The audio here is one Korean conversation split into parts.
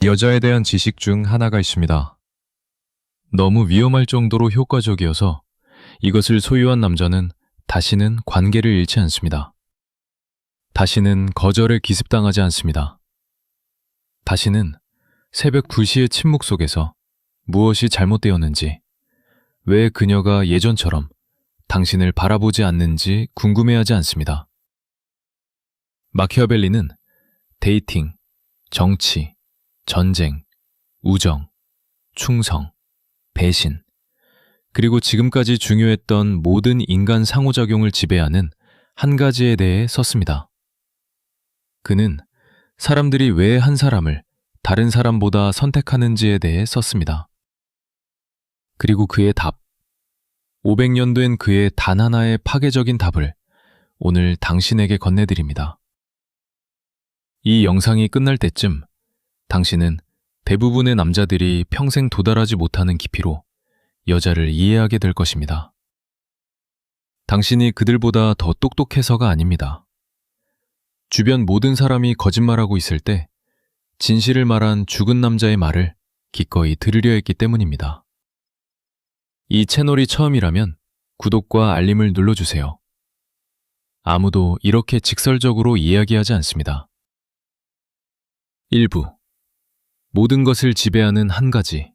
여자에 대한 지식 중 하나가 있습니다. 너무 위험할 정도로 효과적이어서 이것을 소유한 남자는 다시는 관계를 잃지 않습니다. 다시는 거절에 기습당하지 않습니다. 다시는 새벽 2시의 침묵 속에서 무엇이 잘못되었는지, 왜 그녀가 예전처럼 당신을 바라보지 않는지 궁금해하지 않습니다. 마키아벨리는 데이팅, 정치, 전쟁, 우정, 충성, 배신, 그리고 지금까지 중요했던 모든 인간 상호작용을 지배하는 한 가지에 대해 썼습니다. 그는 사람들이 왜 한 사람을 다른 사람보다 선택하는지에 대해 썼습니다. 그리고 그의 답, 500년 된 그의 단 하나의 파괴적인 답을 오늘 당신에게 건네드립니다. 이 영상이 끝날 때쯤 당신은 대부분의 남자들이 평생 도달하지 못하는 깊이로 여자를 이해하게 될 것입니다. 당신이 그들보다 더 똑똑해서가 아닙니다. 주변 모든 사람이 거짓말하고 있을 때 진실을 말한 죽은 남자의 말을 기꺼이 들으려 했기 때문입니다. 이 채널이 처음이라면 구독과 알림을 눌러주세요. 아무도 이렇게 직설적으로 이야기하지 않습니다. 1부. 모든 것을 지배하는 한 가지.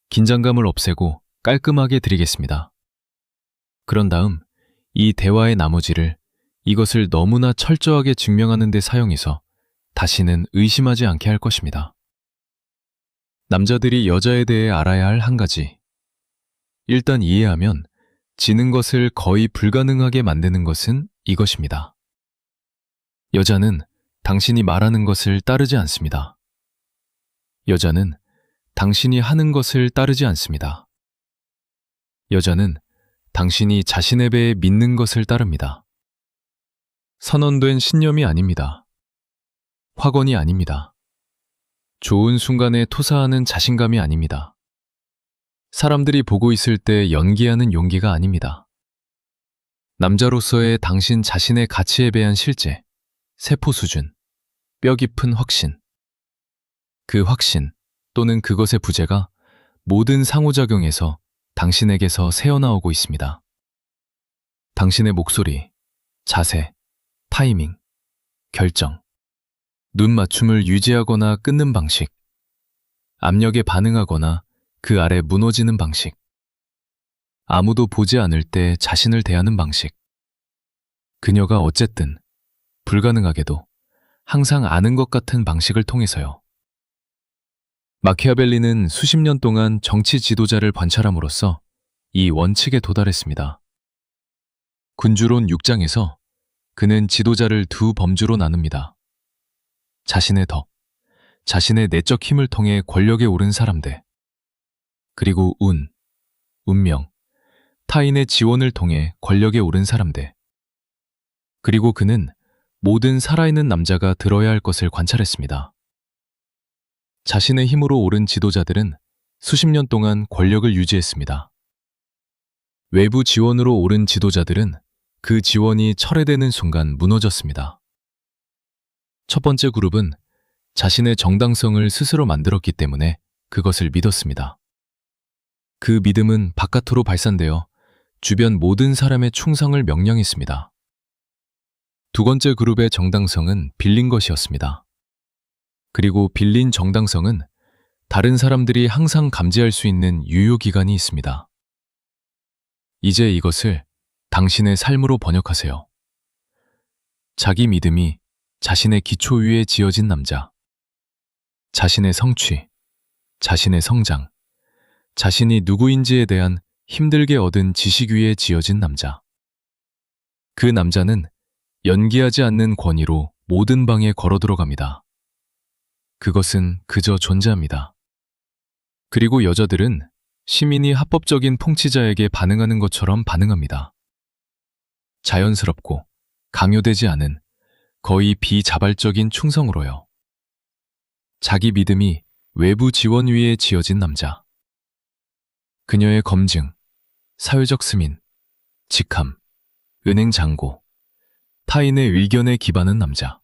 긴장감을 없애고 깔끔하게 드리겠습니다. 그런 다음 이 대화의 나머지를 이것을 너무나 철저하게 증명하는 데 사용해서 다시는 의심하지 않게 할 것입니다. 남자들이 여자에 대해 알아야 할 한 가지. 일단 이해하면 지는 것을 거의 불가능하게 만드는 것은 이것입니다. 여자는 당신이 말하는 것을 따르지 않습니다. 여자는 당신이 하는 것을 따르지 않습니다. 여자는 당신이 자신의 배에 믿는 것을 따릅니다. 선언된 신념이 아닙니다. 확언이 아닙니다. 좋은 순간에 토사하는 자신감이 아닙니다. 사람들이 보고 있을 때 연기하는 용기가 아닙니다. 남자로서의 당신 자신의 가치에 대한 실제, 세포 수준, 뼈 깊은 확신. 그 확신 또는 그것의 부재가 모든 상호작용에서 당신에게서 새어나오고 있습니다. 당신의 목소리, 자세, 타이밍, 결정, 눈 맞춤을 유지하거나 끊는 방식, 압력에 반응하거나 그 아래 무너지는 방식, 아무도 보지 않을 때 자신을 대하는 방식. 그녀가 어쨌든 불가능하게도 항상 아는 것 같은 방식을 통해서요. 마키아벨리는 수십 년 동안 정치 지도자를 관찰함으로써 이 원칙에 도달했습니다. 군주론 6장에서 그는 지도자를 두 범주로 나눕니다. 자신의 덕, 자신의 내적 힘을 통해 권력에 오른 사람들, 그리고 운명, 타인의 지원을 통해 권력에 오른 사람들. 그리고 그는 모든 살아있는 남자가 들어야 할 것을 관찰했습니다. 자신의 힘으로 오른 지도자들은 수십 년 동안 권력을 유지했습니다. 외부 지원으로 오른 지도자들은 그 지원이 철회되는 순간 무너졌습니다. 첫 번째 그룹은 자신의 정당성을 스스로 만들었기 때문에 그것을 믿었습니다. 그 믿음은 바깥으로 발산되어 주변 모든 사람의 충성을 명령했습니다. 두 번째 그룹의 정당성은 빌린 것이었습니다. 그리고 빌린 정당성은 다른 사람들이 항상 감지할 수 있는 유효기간이 있습니다. 이제 이것을 당신의 삶으로 번역하세요. 자기 믿음이 자신의 기초 위에 지어진 남자. 자신의 성취, 자신의 성장, 자신이 누구인지에 대한 힘들게 얻은 지식 위에 지어진 남자. 그 남자는 연기하지 않는 권위로 모든 방에 걸어 들어갑니다. 그것은 그저 존재합니다. 그리고 여자들은 시민이 합법적인 통치자에게 반응하는 것처럼 반응합니다. 자연스럽고 강요되지 않은 거의 비자발적인 충성으로요. 자기 믿음이 외부 지원 위에 지어진 남자. 그녀의 검증, 사회적 승인, 직함, 은행 잔고, 타인의 의견에 기반한 남자.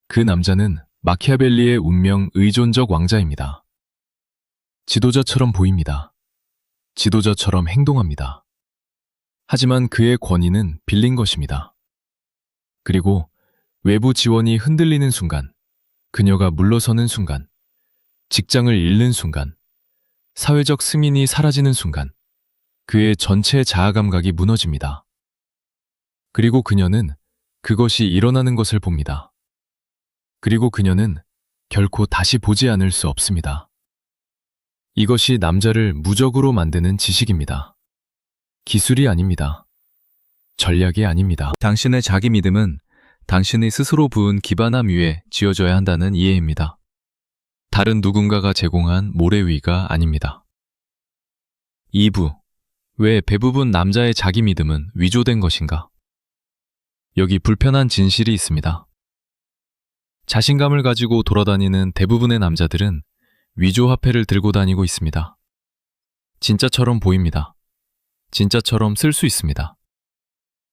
그 남자는 마키아벨리의 운명 의존적 왕자입니다. 지도자처럼 보입니다. 지도자처럼 행동합니다. 하지만 그의 권위는 빌린 것입니다. 그리고 외부 지원이 흔들리는 순간, 그녀가 물러서는 순간, 직장을 잃는 순간, 사회적 승인이 사라지는 순간, 그의 전체 자아 감각이 무너집니다. 그리고 그녀는 그것이 일어나는 것을 봅니다. 그리고 그녀는 결코 다시 보지 않을 수 없습니다. 이것이 남자를 무적으로 만드는 지식입니다. 기술이 아닙니다. 전략이 아닙니다. 당신의 자기 믿음은 당신이 스스로 부은 기반함 위에 지어져야 한다는 이해입니다. 다른 누군가가 제공한 모래 위가 아닙니다. 2부. 왜 대부분 남자의 자기 믿음은 위조된 것인가? 여기 불편한 진실이 있습니다. 자신감을 가지고 돌아다니는 대부분의 남자들은 위조 화폐를 들고 다니고 있습니다. 진짜처럼 보입니다. 진짜처럼 쓸 수 있습니다.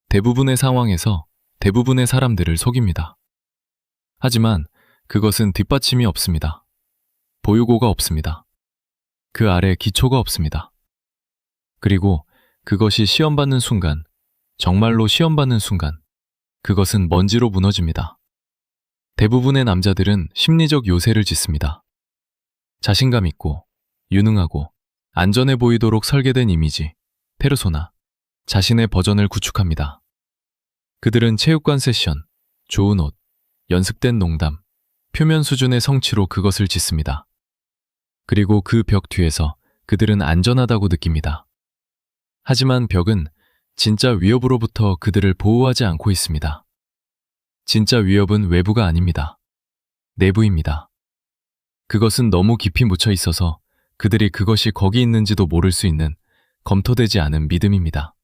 대부분의 상황에서 대부분의 사람들을 속입니다. 하지만 그것은 뒷받침이 없습니다. 보유고가 없습니다. 그 아래 기초가 없습니다. 그리고 그것이 시험받는 순간, 정말로 시험받는 순간, 그것은 먼지로 무너집니다. 대부분의 남자들은 심리적 요새를 짓습니다. 자신감 있고, 유능하고, 안전해 보이도록 설계된 이미지, 페르소나, 자신의 버전을 구축합니다. 그들은 체육관 세션, 좋은 옷, 연습된 농담, 표면 수준의 성취로 그것을 짓습니다. 그리고 그 벽 뒤에서 그들은 안전하다고 느낍니다. 하지만 벽은 진짜 위협으로부터 그들을 보호하지 않고 있습니다. 진짜 위협은 외부가 아닙니다. 내부입니다. 그것은 너무 깊이 묻혀 있어서 그들이 그것이 거기 있는지도 모를 수 있는 검토되지 않은 믿음입니다.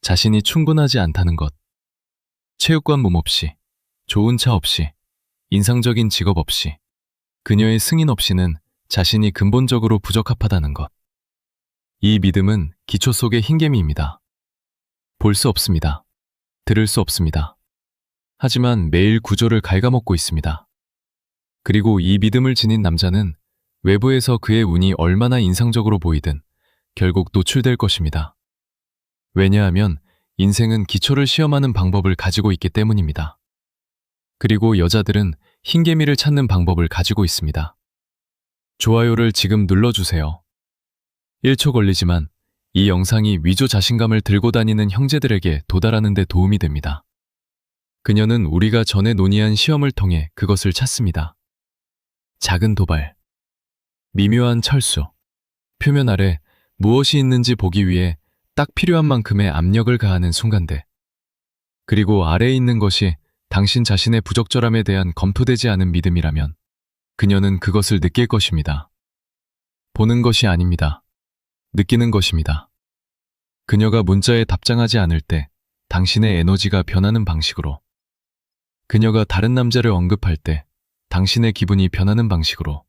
자신이 충분하지 않다는 것. 체육관 몸 없이, 좋은 차 없이, 인상적인 직업 없이, 그녀의 승인 없이는 자신이 근본적으로 부적합하다는 것. 이 믿음은 기초 속의 흰개미입니다. 볼 수 없습니다. 들을 수 없습니다. 하지만 매일 구조를 갉아먹고 있습니다. 그리고 이 믿음을 지닌 남자는 외부에서 그의 운이 얼마나 인상적으로 보이든 결국 노출될 것입니다. 왜냐하면 인생은 기초를 시험하는 방법을 가지고 있기 때문입니다. 그리고 여자들은 흰개미를 찾는 방법을 가지고 있습니다. 좋아요를 지금 눌러주세요. 1초 걸리지만 이 영상이 위조 자신감을 들고 다니는 형제들에게 도달하는 데 도움이 됩니다. 그녀는 우리가 전에 논의한 시험을 통해 그것을 찾습니다. 작은 도발, 미묘한 철수, 표면 아래 무엇이 있는지 보기 위해 딱 필요한 만큼의 압력을 가하는 순간들. 그리고 아래에 있는 것이 당신 자신의 부적절함에 대한 검토되지 않은 믿음이라면 그녀는 그것을 느낄 것입니다. 보는 것이 아닙니다. 느끼는 것입니다. 그녀가 문자에 답장하지 않을 때 당신의 에너지가 변하는 방식으로, 그녀가 다른 남자를 언급할 때 당신의 기분이 변하는 방식으로,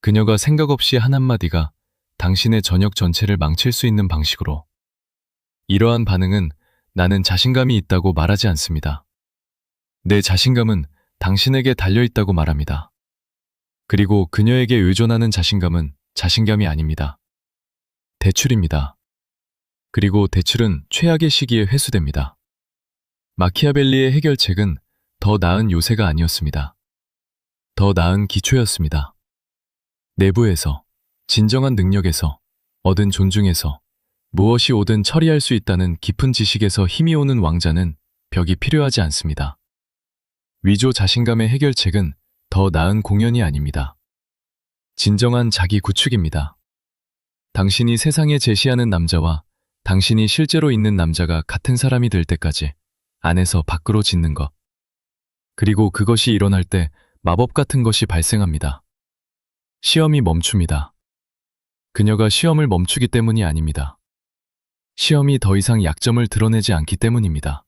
그녀가 생각 없이 한 한마디가 당신의 저녁 전체를 망칠 수 있는 방식으로. 이러한 반응은 나는 자신감이 있다고 말하지 않습니다. 내 자신감은 당신에게 달려있다고 말합니다. 그리고 그녀에게 의존하는 자신감은 자신감이 아닙니다. 대출입니다. 그리고 대출은 최악의 시기에 회수됩니다. 마키아벨리의 해결책은 더 나은 요새가 아니었습니다. 더 나은 기초였습니다. 내부에서, 진정한 능력에서, 얻은 존중에서, 무엇이 오든 처리할 수 있다는 깊은 지식에서 힘이 오는 왕자는 벽이 필요하지 않습니다. 위조 자신감의 해결책은 더 나은 공연이 아닙니다. 진정한 자기 구축입니다. 당신이 세상에 제시하는 남자와 당신이 실제로 있는 남자가 같은 사람이 될 때까지 안에서 밖으로 짓는 것. 그리고 그것이 일어날 때 마법 같은 것이 발생합니다. 시험이 멈춥니다. 그녀가 시험을 멈추기 때문이 아닙니다. 시험이 더 이상 약점을 드러내지 않기 때문입니다.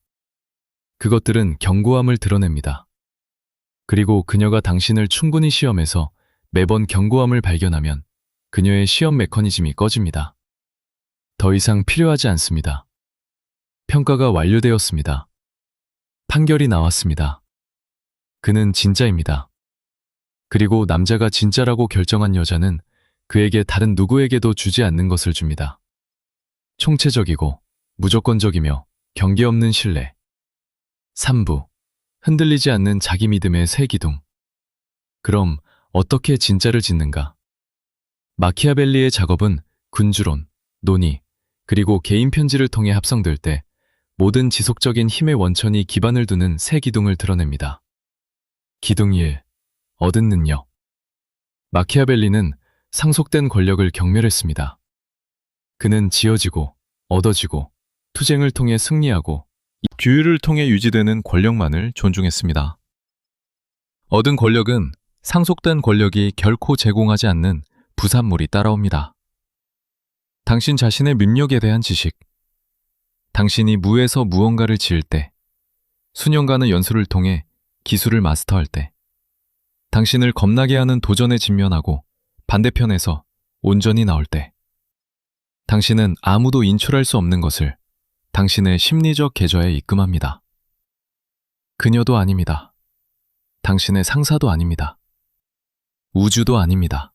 그것들은 견고함을 드러냅니다. 그리고 그녀가 당신을 충분히 시험해서 매번 견고함을 발견하면 그녀의 시험 메커니즘이 꺼집니다. 더 이상 필요하지 않습니다. 평가가 완료되었습니다. 판결이 나왔습니다. 그는 진짜입니다. 그리고 남자가 진짜라고 결정한 여자는 그에게 다른 누구에게도 주지 않는 것을 줍니다. 총체적이고 무조건적이며 경계 없는 신뢰. 3부. 흔들리지 않는 자기 믿음의 새 기둥. 그럼 어떻게 진짜를 짓는가? 마키아벨리의 작업은 군주론, 논의, 그리고 개인 편지를 통해 합성될 때 모든 지속적인 힘의 원천이 기반을 두는 새 기둥을 드러냅니다. 기둥 1. 얻은 능력. 마키아벨리는 상속된 권력을 경멸했습니다. 그는 지어지고, 얻어지고, 투쟁을 통해 승리하고, 규율을 통해 유지되는 권력만을 존중했습니다. 얻은 권력은 상속된 권력이 결코 제공하지 않는 부산물이 따라옵니다. 당신 자신의 능력에 대한 지식. 당신이 무에서 무언가를 지을 때, 수년간의 연수를 통해 기술을 마스터할 때, 당신을 겁나게 하는 도전에 직면하고 반대편에서 온전히 나올 때, 당신은 아무도 인출할 수 없는 것을 당신의 심리적 계좌에 입금합니다. 그녀도 아닙니다. 당신의 상사도 아닙니다. 우주도 아닙니다.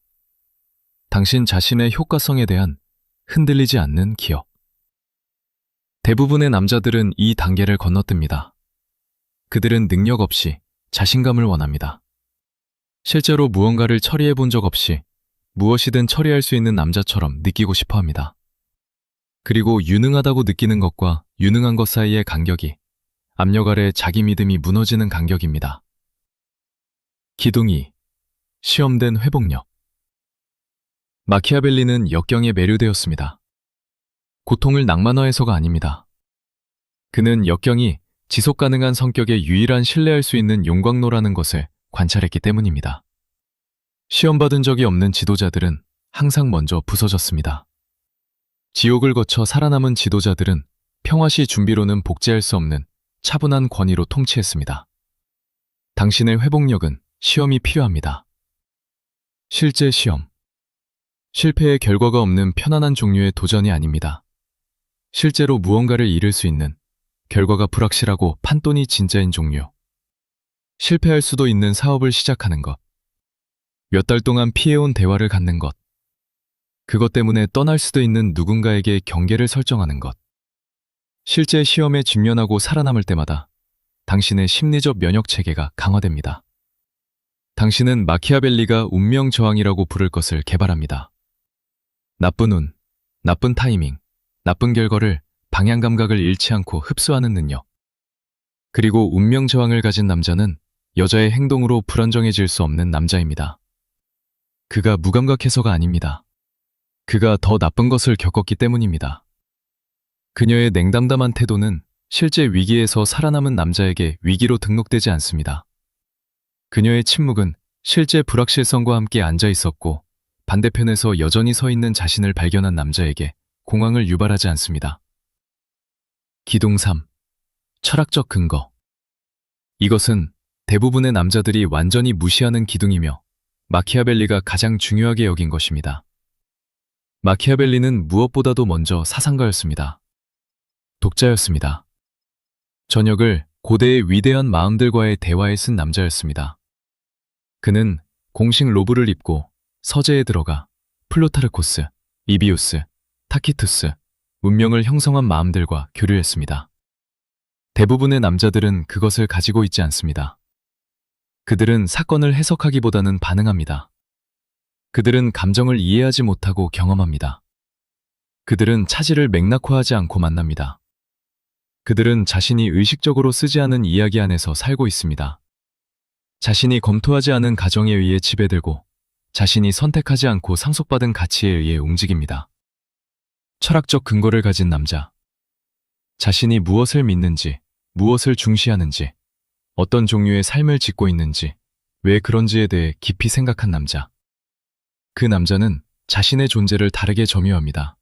당신 자신의 효과성에 대한 흔들리지 않는 기억. 대부분의 남자들은 이 단계를 건너뜁니다. 그들은 능력 없이 자신감을 원합니다. 실제로 무언가를 처리해 본 적 없이 무엇이든 처리할 수 있는 남자처럼 느끼고 싶어 합니다. 그리고 유능하다고 느끼는 것과 유능한 것 사이의 간격이 압력 아래 자기 믿음이 무너지는 간격입니다. 기둥 2. 시험된 회복력. 마키아벨리는 역경에 매료되었습니다. 고통을 낭만화해서가 아닙니다. 그는 역경이 지속 가능한 성격의 유일한 신뢰할 수 있는 용광로라는 것을 관찰했기 때문입니다. 시험받은 적이 없는 지도자들은 항상 먼저 부서졌습니다. 지옥을 거쳐 살아남은 지도자들은 평화시 준비로는 복제할 수 없는 차분한 권위로 통치했습니다. 당신의 회복력은 시험이 필요합니다. 실제 시험. 실패의 결과가 없는 편안한 종류의 도전이 아닙니다. 실제로 무언가를 잃을 수 있는, 결과가 불확실하고 판돈이 진짜인 종류. 실패할 수도 있는 사업을 시작하는 것. 몇 달 동안 피해온 대화를 갖는 것. 그것 때문에 떠날 수도 있는 누군가에게 경계를 설정하는 것. 실제 시험에 직면하고 살아남을 때마다 당신의 심리적 면역 체계가 강화됩니다. 당신은 마키아벨리가 운명 저항이라고 부를 것을 개발합니다. 나쁜 운, 나쁜 타이밍, 나쁜 결과를 방향 감각을 잃지 않고 흡수하는 능력. 그리고 운명 저항을 가진 남자는 여자의 행동으로 불안정해질 수 없는 남자입니다. 그가 무감각해서가 아닙니다. 그가 더 나쁜 것을 겪었기 때문입니다. 그녀의 냉담담한 태도는 실제 위기에서 살아남은 남자에게 위기로 등록되지 않습니다. 그녀의 침묵은 실제 불확실성과 함께 앉아 있었고 반대편에서 여전히 서 있는 자신을 발견한 남자에게 공황을 유발하지 않습니다. 기둥 3. 철학적 근거. 이것은 대부분의 남자들이 완전히 무시하는 기둥이며 마키아벨리가 가장 중요하게 여긴 것입니다. 마키아벨리는 무엇보다도 먼저 사상가였습니다. 독자였습니다. 저녁을 고대의 위대한 마음들과의 대화에 쓴 남자였습니다. 그는 공식 로브를 입고 서재에 들어가 플루타르코스, 이비우스, 타키투스, 운명을 형성한 마음들과 교류했습니다. 대부분의 남자들은 그것을 가지고 있지 않습니다. 그들은 사건을 해석하기보다는 반응합니다. 그들은 감정을 이해하지 못하고 경험합니다. 그들은 차질을 맥락화하지 않고 만납니다. 그들은 자신이 의식적으로 쓰지 않은 이야기 안에서 살고 있습니다. 자신이 검토하지 않은 가정에 의해 지배되고 자신이 선택하지 않고 상속받은 가치에 의해 움직입니다. 철학적 근거를 가진 남자. 자신이 무엇을 믿는지, 무엇을 중시하는지, 어떤 종류의 삶을 짓고 있는지, 왜 그런지에 대해 깊이 생각한 남자. 그 남자는 자신의 존재를 다르게 점유합니다.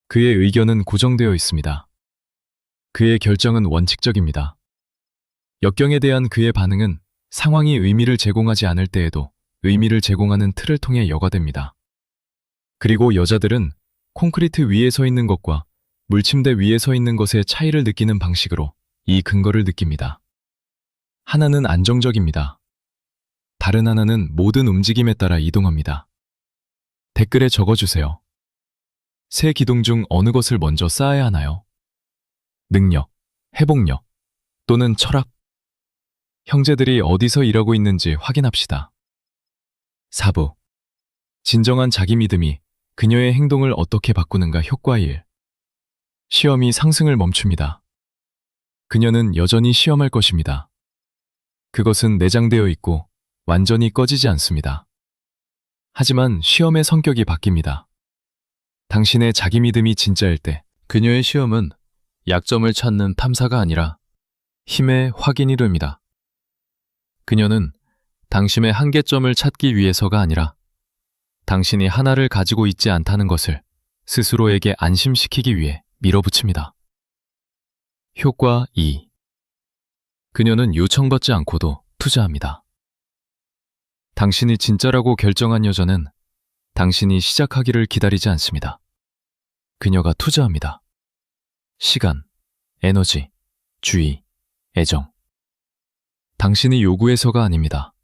그의 의견은 고정되어 있습니다. 그의 결정은 원칙적입니다. 역경에 대한 그의 반응은 상황이 의미를 제공하지 않을 때에도 의미를 제공하는 틀을 통해 여과됩니다. 그리고 여자들은 콘크리트 위에 서 있는 것과 물침대 위에 서 있는 것의 차이를 느끼는 방식으로 이 근거를 느낍니다. 하나는 안정적입니다. 다른 하나는 모든 움직임에 따라 이동합니다. 댓글에 적어주세요. 세 기둥 중 어느 것을 먼저 쌓아야 하나요? 능력, 회복력, 또는 철학? 형제들이 어디서 일하고 있는지 확인합시다. 4부. 진정한 자기 믿음이 그녀의 행동을 어떻게 바꾸는가 효과 1. 시험이 상승을 멈춥니다. 그녀는 여전히 시험할 것입니다. 그것은 내장되어 있고 완전히 꺼지지 않습니다. 하지만 시험의 성격이 바뀝니다. 당신의 자기 믿음이 진짜일 때 그녀의 시험은 약점을 찾는 탐사가 아니라 힘의 확인이름이다. 그녀는 당신의 한계점을 찾기 위해서가 아니라 당신이 하나를 가지고 있지 않다는 것을 스스로에게 안심시키기 위해 밀어붙입니다. 효과 2. 그녀는 요청받지 않고도 투자합니다. 당신이 진짜라고 결정한 여자는 당신이 시작하기를 기다리지 않습니다. 그녀가 투자합니다. 시간, 에너지, 주의, 애정. 당신이 요구해서가 아닙니다.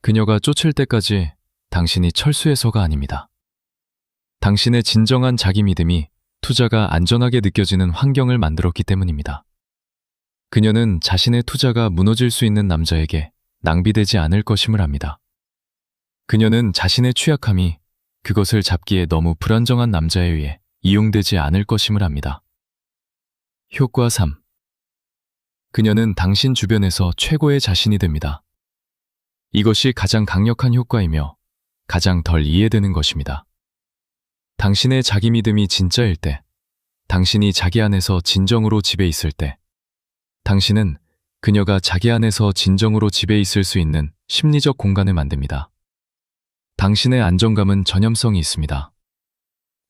그녀가 쫓을 때까지 당신이 철수해서가 아닙니다. 당신의 진정한 자기 믿음이 투자가 안전하게 느껴지는 환경을 만들었기 때문입니다. 그녀는 자신의 투자가 무너질 수 있는 남자에게 낭비되지 않을 것임을 압니다. 그녀는 자신의 취약함이 그것을 잡기에 너무 불안정한 남자에 의해 이용되지 않을 것임을 압니다. 효과 3. 그녀는 당신 주변에서 최고의 자신이 됩니다. 이것이 가장 강력한 효과이며 가장 덜 이해되는 것입니다. 당신의 자기 믿음이 진짜일 때, 당신이 자기 안에서 진정으로 집에 있을 때, 당신은 그녀가 자기 안에서 진정으로 집에 있을 수 있는 심리적 공간을 만듭니다. 당신의 안정감은 전염성이 있습니다.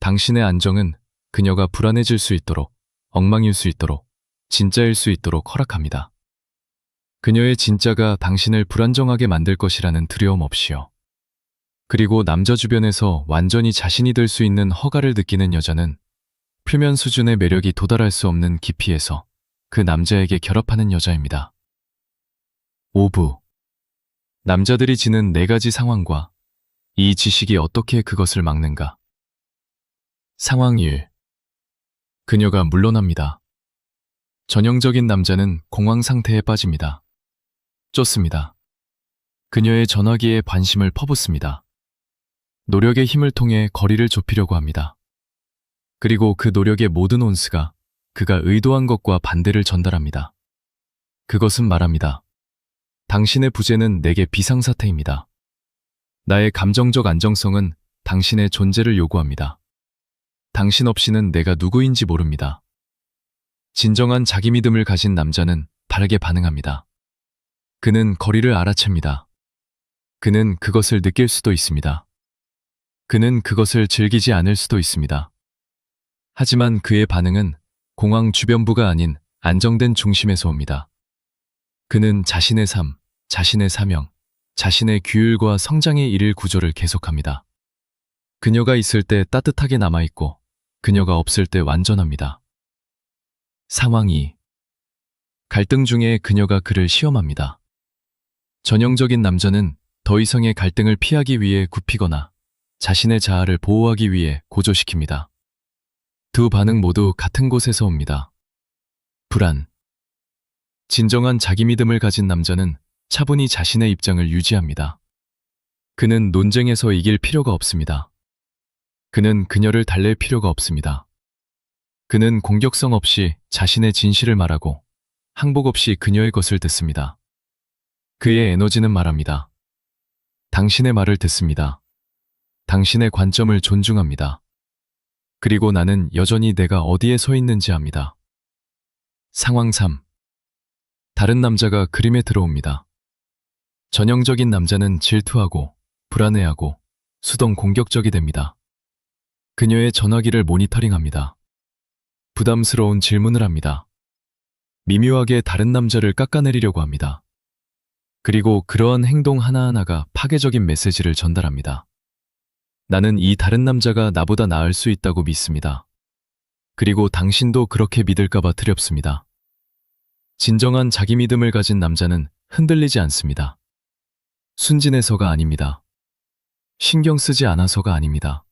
당신의 안정은 그녀가 불안해질 수 있도록, 엉망일 수 있도록, 진짜일 수 있도록 허락합니다. 그녀의 진짜가 당신을 불안정하게 만들 것이라는 두려움 없이요. 그리고 남자 주변에서 완전히 자신이 될 수 있는 허가를 느끼는 여자는 표면 수준의 매력이 도달할 수 없는 깊이에서 그 남자에게 결합하는 여자입니다. 5부. 남자들이 지는 4가지 상황과 이 지식이 어떻게 그것을 막는가. 상황 1. 그녀가 물러납니다. 전형적인 남자는 공황 상태에 빠집니다. 쫓습니다. 그녀의 전화기에 관심을 퍼붓습니다. 노력의 힘을 통해 거리를 좁히려고 합니다. 그리고 그 노력의 모든 온스가 그가 의도한 것과 반대를 전달합니다. 그것은 말합니다. 당신의 부재는 내게 비상사태입니다. 나의 감정적 안정성은 당신의 존재를 요구합니다. 당신 없이는 내가 누구인지 모릅니다. 진정한 자기 믿음을 가진 남자는 다르게 반응합니다. 그는 거리를 알아챕니다. 그는 그것을 느낄 수도 있습니다. 그는 그것을 즐기지 않을 수도 있습니다. 하지만 그의 반응은 공황 주변부가 아닌 안정된 중심에서 옵니다. 그는 자신의 삶, 자신의 사명, 자신의 규율과 성장의 일일 구조를 계속합니다. 그녀가 있을 때 따뜻하게 남아있고 그녀가 없을 때 완전합니다. 상황 2. 갈등 중에 그녀가 그를 시험합니다. 전형적인 남자는 더 이상의 갈등을 피하기 위해 굽히거나 자신의 자아를 보호하기 위해 고조시킵니다. 두 반응 모두 같은 곳에서 옵니다. 불안. 진정한 자기 믿음을 가진 남자는 차분히 자신의 입장을 유지합니다. 그는 논쟁에서 이길 필요가 없습니다. 그는 그녀를 달랠 필요가 없습니다. 그는 공격성 없이 자신의 진실을 말하고 항복 없이 그녀의 것을 듣습니다. 그의 에너지는 말합니다. 당신의 말을 듣습니다. 당신의 관점을 존중합니다. 그리고 나는 여전히 내가 어디에 서 있는지 압니다. 상황 3. 다른 남자가 그림에 들어옵니다. 전형적인 남자는 질투하고 불안해하고 수동 공격적이 됩니다. 그녀의 전화기를 모니터링합니다. 부담스러운 질문을 합니다. 미묘하게 다른 남자를 깎아내리려고 합니다. 그리고 그러한 행동 하나하나가 파괴적인 메시지를 전달합니다. 나는 이 다른 남자가 나보다 나을 수 있다고 믿습니다. 그리고 당신도 그렇게 믿을까봐 두렵습니다. 진정한 자기 믿음을 가진 남자는 흔들리지 않습니다. 순진해서가 아닙니다. 신경 쓰지 않아서가 아닙니다.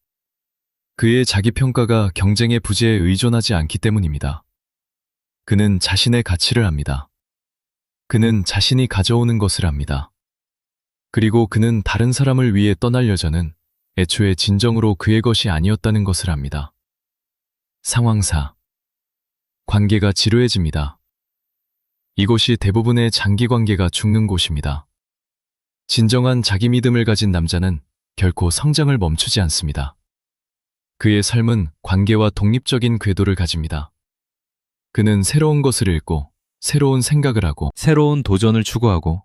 그의 자기평가가 경쟁의 부재에 의존하지 않기 때문입니다. 그는 자신의 가치를 압니다. 그는 자신이 가져오는 것을 압니다. 그리고 그는 다른 사람을 위해 떠날 여자는 애초에 진정으로 그의 것이 아니었다는 것을 압니다. 상황 4. 관계가 지루해집니다. 이곳이 대부분의 장기 관계가 죽는 곳입니다. 진정한 자기 믿음을 가진 남자는 결코 성장을 멈추지 않습니다. 그의 삶은 관계와 독립적인 궤도를 가집니다. 그는 새로운 것을 읽고 새로운 생각을 하고 새로운 도전을 추구하고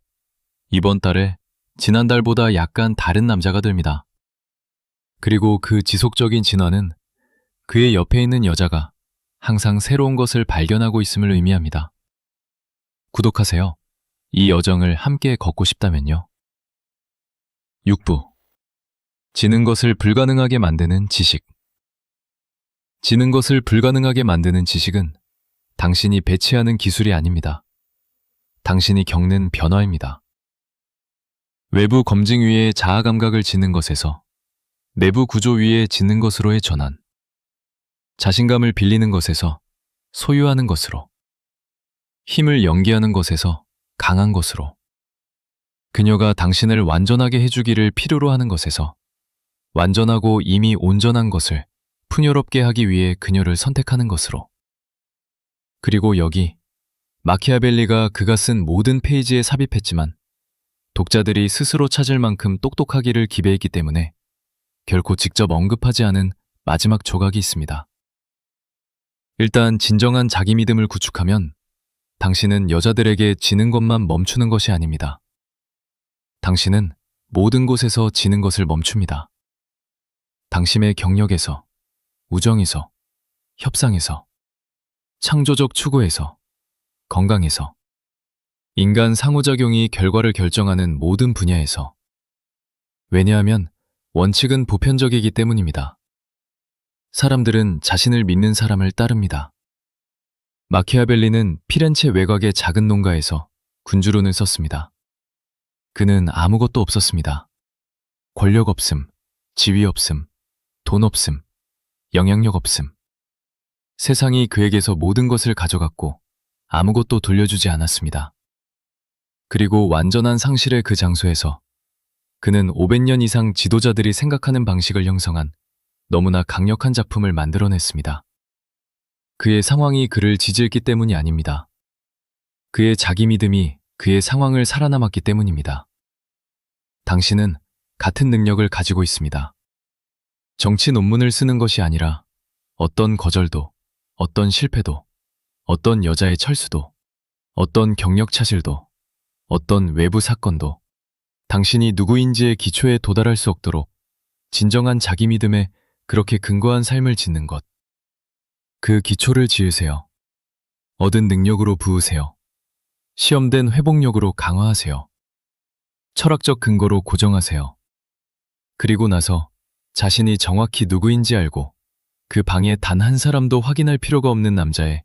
이번 달에 지난달보다 약간 다른 남자가 됩니다. 그리고 그 지속적인 진화는 그의 옆에 있는 여자가 항상 새로운 것을 발견하고 있음을 의미합니다. 구독하세요. 이 여정을 함께 걷고 싶다면요. 6부. 지는 것을 불가능하게 만드는 지식. 지는 것을 불가능하게 만드는 지식은 당신이 배치하는 기술이 아닙니다. 당신이 겪는 변화입니다. 외부 검증 위에 자아 감각을 짓는 것에서 내부 구조 위에 짓는 것으로의 전환. 자신감을 빌리는 것에서 소유하는 것으로. 힘을 연기하는 것에서 강한 것으로. 그녀가 당신을 완전하게 해주기를 필요로 하는 것에서 완전하고 이미 온전한 것을 풍요롭게 하기 위해 그녀를 선택하는 것으로. 그리고 여기 마키아벨리가 그가 쓴 모든 페이지에 삽입했지만 독자들이 스스로 찾을 만큼 똑똑하기를 기대했기 때문에 결코 직접 언급하지 않은 마지막 조각이 있습니다. 일단 진정한 자기 믿음을 구축하면 당신은 여자들에게 지는 것만 멈추는 것이 아닙니다. 당신은 모든 곳에서 지는 것을 멈춥니다. 당신의 경력에서, 우정에서, 협상에서, 창조적 추구에서, 건강에서, 인간 상호작용이 결과를 결정하는 모든 분야에서. 왜냐하면 원칙은 보편적이기 때문입니다. 사람들은 자신을 믿는 사람을 따릅니다. 마키아벨리는 피렌체 외곽의 작은 농가에서 군주론을 썼습니다. 그는 아무것도 없었습니다. 권력 없음, 지위 없음, 돈 없음, 영향력 없음. 세상이 그에게서 모든 것을 가져갔고 아무것도 돌려주지 않았습니다. 그리고 완전한 상실의 그 장소에서 그는 500년 이상 지도자들이 생각하는 방식을 형성한 너무나 강력한 작품을 만들어냈습니다. 그의 상황이 그를 지지했기 때문이 아닙니다. 그의 자기 믿음이 그의 상황을 살아남았기 때문입니다. 당신은 같은 능력을 가지고 있습니다. 정치 논문을 쓰는 것이 아니라 어떤 거절도, 어떤 실패도, 어떤 여자의 철수도, 어떤 경력 차질도, 어떤 외부 사건도 당신이 누구인지의 기초에 도달할 수 없도록 진정한 자기 믿음에 그렇게 근거한 삶을 짓는 것. 그 기초를 지으세요. 얻은 능력으로 부으세요. 시험된 회복력으로 강화하세요. 철학적 근거로 고정하세요. 그리고 나서 자신이 정확히 누구인지 알고 그 방에 단 한 사람도 확인할 필요가 없는 남자의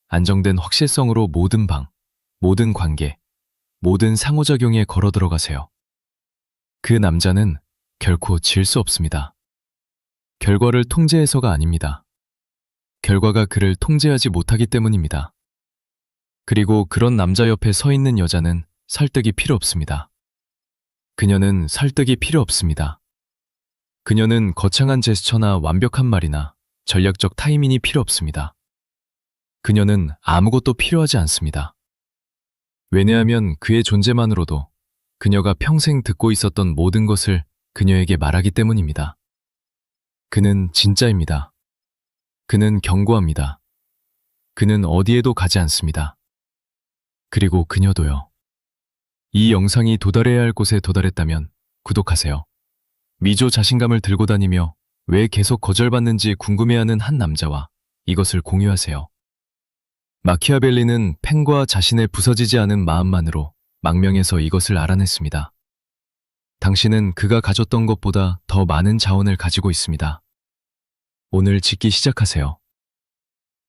안정된 확실성으로 모든 방, 모든 관계, 모든 상호작용에 걸어 들어가세요. 그 남자는 결코 질 수 없습니다. 결과를 통제해서가 아닙니다. 결과가 그를 통제하지 못하기 때문입니다. 그리고 그런 남자 옆에 서 있는 여자는 설득이 필요 없습니다. 그녀는 설득이 필요 없습니다. 그녀는 거창한 제스처나 완벽한 말이나 전략적 타이밍이 필요 없습니다. 그녀는 아무것도 필요하지 않습니다. 왜냐하면 그의 존재만으로도 그녀가 평생 듣고 있었던 모든 것을 그녀에게 말하기 때문입니다. 그는 진짜입니다. 그는 견고합니다. 그는 어디에도 가지 않습니다. 그리고 그녀도요. 이 영상이 도달해야 할 곳에 도달했다면 구독하세요. 미조 자신감을 들고 다니며 왜 계속 거절받는지 궁금해하는 한 남자와 이것을 공유하세요. 마키아벨리는 펜과 자신의 부서지지 않은 마음만으로 망명해서 이것을 알아냈습니다. 당신은 그가 가졌던 것보다 더 많은 자원을 가지고 있습니다. 오늘 짓기 시작하세요.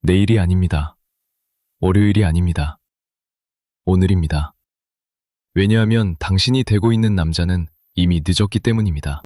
내일이 아닙니다. 월요일이 아닙니다. 오늘입니다. 왜냐하면 당신이 되고 있는 남자는 이미 늦었기 때문입니다.